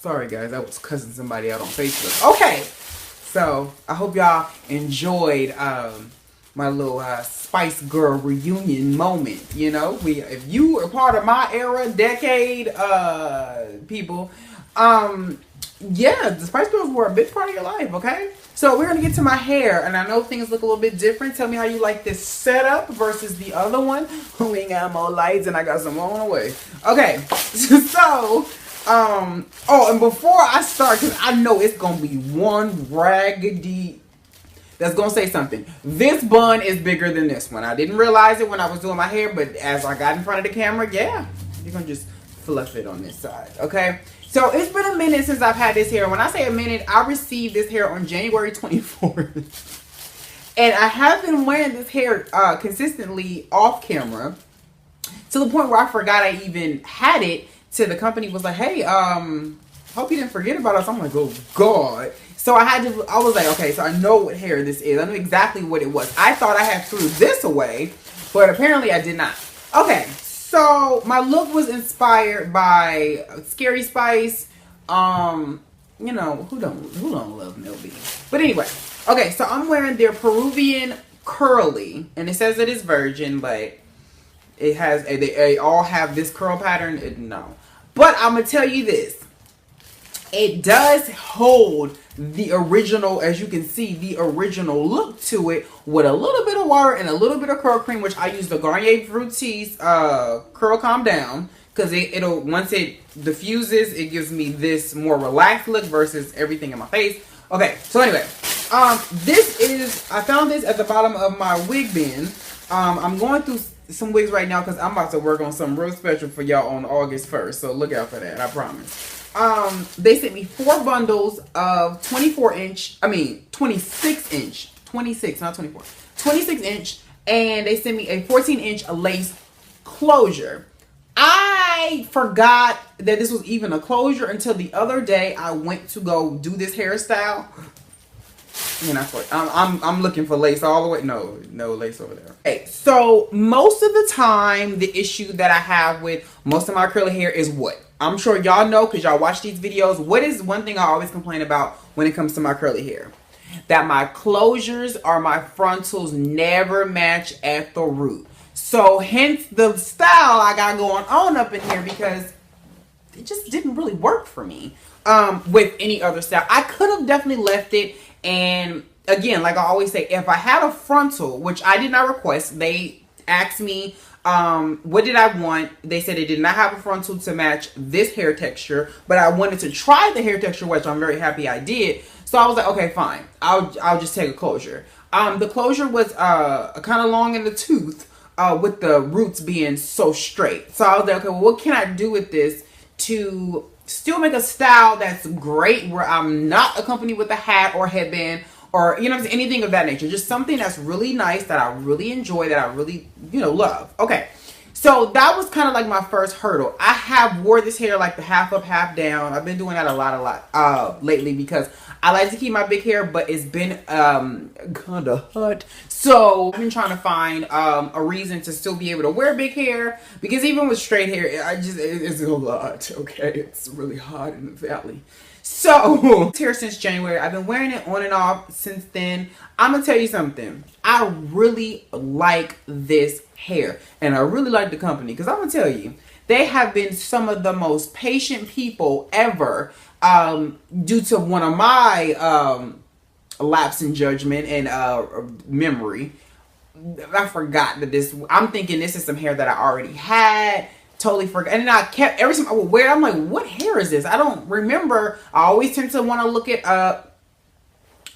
Sorry guys, I was cussing somebody out on Facebook. Okay, so I hope y'all enjoyed my little Spice Girl reunion moment. You know, if you are part of my era, decade, people, yeah, the Spice Girls were a big part of your life. Okay, so we're gonna get to my hair, and I know things look a little bit different. Tell me how you like this setup versus the other one. We ain't got more lights, and I got some on the way. Okay, so. Oh, and before I start, because I know it's gonna be one raggedy that's gonna say something. This bun is bigger than this one. I didn't realize it when I was doing my hair, but as I got in front of the camera, yeah, you're gonna just fluff it on this side, okay? So it's been a minute since I've had this hair. When I say a minute, I received this hair on January 24th. And I have been wearing this hair consistently off camera to the point where I forgot I even had it. To the company was like, hey, hope you didn't forget about us. I'm like, oh God. So I was like, okay, so I know what hair this is. I know exactly what it was. I thought I had threw this away, but apparently I did not. Okay, so my look was inspired by Scary Spice. You know, who don't love Milby? But anyway, okay, so I'm wearing their Peruvian curly, and it says it is virgin, but it has they all have this curl pattern. No. But I'm going to tell you this. It does hold the original, as you can see, the original look to it with a little bit of water and a little bit of curl cream, which I use the Garnier Fructis Curl Calm Down. Because it'll, once it diffuses, it gives me this more relaxed look versus everything in my face. Okay, so anyway. This is, I found this at the bottom of my wig bin. I'm going through some wigs right now because I'm about to work on something real special for y'all on August 1st. So look out for that, I promise. They sent me 4 bundles of 26 inch, 26, not 24, 26 inch. And they sent me a 14-inch lace closure. I forgot that this was even a closure until the other day I went to go do this hairstyle. And I thought, I'm looking for lace all the way. No lace over there. Okay, so most of the time, the issue that I have with most of my curly hair is what? I'm sure y'all know because y'all watch these videos. What is one thing I always complain about when it comes to my curly hair? That my closures or my frontals never match at the root. So hence the style I got going on up in here because it just didn't really work for me with any other style. I could have definitely left it. And again, like I always say, if I had a frontal, which I did not request, they asked me, what did I want? They said they did not have a frontal to match this hair texture, but I wanted to try the hair texture, which I'm very happy I did. So I was like, okay, fine. I'll just take a closure. The closure was kind of long in the tooth with the roots being so straight. So I was like, okay, well, what can I do with this to still make a style that's great where I'm not accompanied with a hat or headband or, you know, anything of that nature. Just something that's really nice, that I really enjoy, that I really, you know, love. Okay. So that was kind of like my first hurdle. I have wore this hair like the half up, half down. I've been doing that a lot lately because I like to keep my big hair, but it's been kind of hot. So I've been trying to find a reason to still be able to wear big hair because even with straight hair, it's a lot. Okay, it's really hot in the valley. So it's here since January. I've been wearing it on and off since then. I'm gonna tell you something. I really like this hair, and I really like the company because I'm gonna tell you, they have been some of the most patient people ever. Due to one of my lapse in judgment and memory, I forgot that I'm thinking this is some hair that I already had. Totally forgot. And then I kept, every time I would wear it, I'm like, what hair is this? I don't remember. I always tend to want to look it up.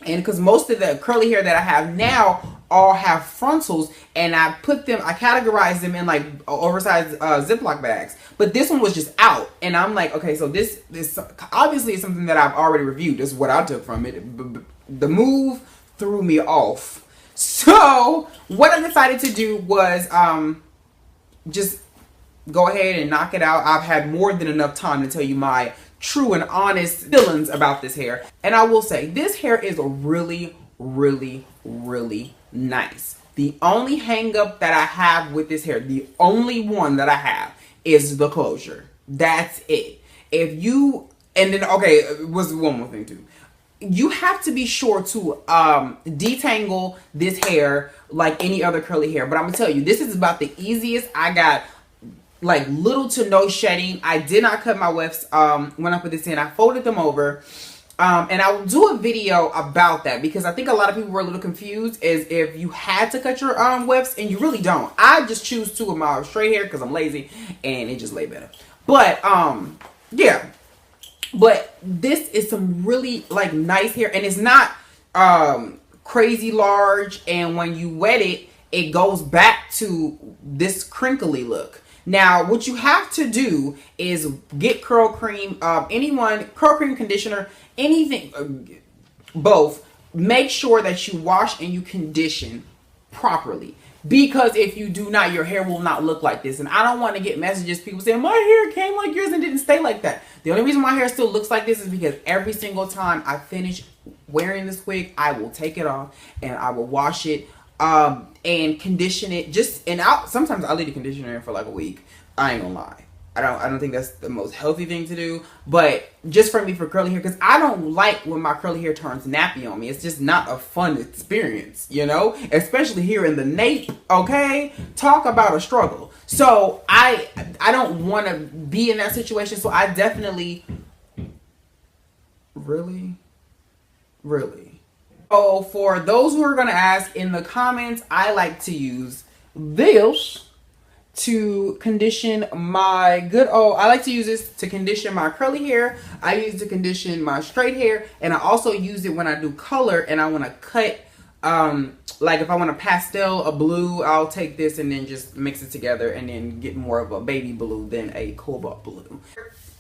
And because most of the curly hair that I have now all have frontals, and I categorize them in like oversized Ziploc bags. But this one was just out, and I'm like, okay, so this obviously is something that I've already reviewed. This is what I took from it. The move threw me off. So what I decided to do was just go ahead and knock it out. I've had more than enough time to tell you my true and honest feelings about this hair. And I will say, this hair is really, really, really nice. The only hang up that I have with this hair, the only one that I have, is the closure. That's it. If you And then, okay, was one more thing too. You have to be sure to detangle this hair like any other curly hair. But I'm gonna tell you, this is about the easiest. I got like little to no shedding. I did not cut my wefts when I put this in. I folded them over. And I will do a video about that because I think a lot of people were a little confused as if you had to cut your wefts, and you really don't. I just choose to with my straight hair because I'm lazy and it just lay better. But yeah. But this is some really like nice hair, and it's not crazy large, and when you wet it, it goes back to this crinkly look. Now, what you have to do is get curl cream, curl cream, conditioner, anything, both. Make sure that you wash and you condition properly. Because if you do not, your hair will not look like this. And I don't want to get messages, people saying, my hair came like yours and didn't stay like that. The only reason my hair still looks like this is because every single time I finish wearing this wig, I will take it off and I will wash it and condition it. Sometimes I'll leave the conditioner in for like a week. I ain't gonna lie. I don't think that's the most healthy thing to do, but just for me, for curly hair, because I don't like when my curly hair turns nappy on me. It's just not a fun experience, you know, especially here in the nape. Okay, talk about a struggle. So I don't want to be in that situation. So I definitely, really. So for those who are gonna ask in the comments, I like to use this to condition my I like to use this to condition my curly hair. I use it to condition my straight hair, and I also use it when I do color and I want to cut like if I want a pastel, a blue, I'll take this and then just mix it together and then get more of a baby blue than a cobalt blue.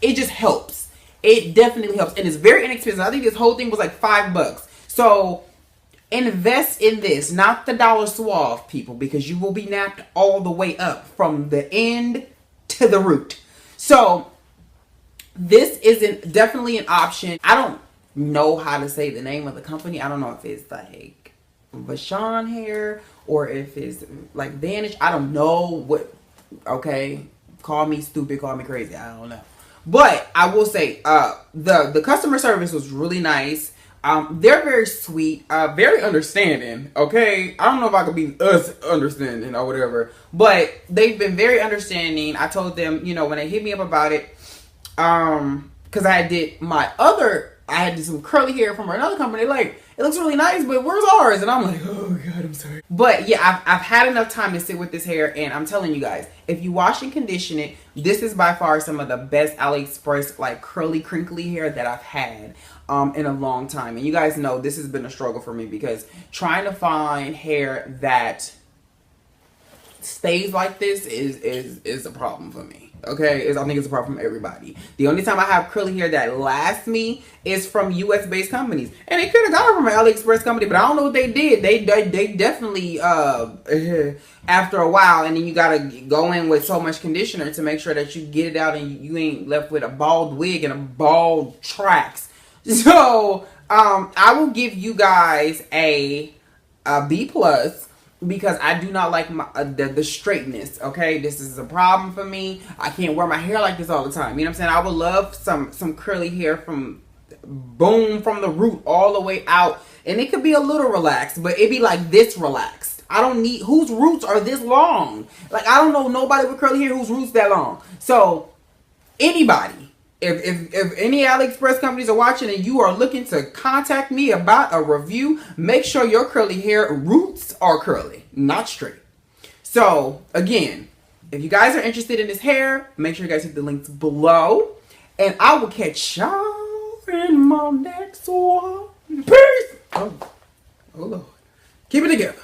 It just helps. It definitely helps, and it's very inexpensive. I think this whole thing was like $5. So invest in this, not the Dollar Suave, people, because you will be napped all the way up from the end to the root. So this isn't definitely an option. I don't know how to say the name of the company. I don't know if it's like Vashon Hair or if it's like Vanish. I don't know what. Okay, call me stupid, call me crazy. I don't know. But I will say the customer service was really nice. They're very sweet, very understanding, okay? I don't know if I could be understanding or whatever, but they've been very understanding. I told them, you know, when they hit me up about it, because I had some curly hair from another company, like, it looks really nice, but where's ours? And I'm like, oh God, I'm sorry. But yeah, I've had enough time to sit with this hair, and I'm telling you guys, if you wash and condition it, this is by far some of the best Aliexpress, like, curly, crinkly hair that I've had in a long time. And you guys know this has been a struggle for me because trying to find hair that stays like this is a problem for me. Okay, I think it's a problem for everybody. The only time I have curly hair that lasts me is from US based companies, and they could have got it from an AliExpress company, but I don't know what they did. They definitely after a while, and then you gotta go in with so much conditioner to make sure that you get it out and you ain't left with a bald wig and a bald tracks. So I will give you guys a B+. Because I do not like the straightness, okay? This is a problem for me. I can't wear my hair like this all the time. You know what I'm saying? I would love some curly hair from the root all the way out. And it could be a little relaxed, but it'd be like this relaxed. I don't need, whose roots are this long? Like, I don't know nobody with curly hair whose roots that long. So, anybody. If any AliExpress companies are watching and you are looking to contact me about a review, make sure your curly hair roots are curly, not straight. So, again, if you guys are interested in this hair, make sure you guys hit the links below. And I will catch y'all in my next one. Peace! Oh Lord. Keep it together.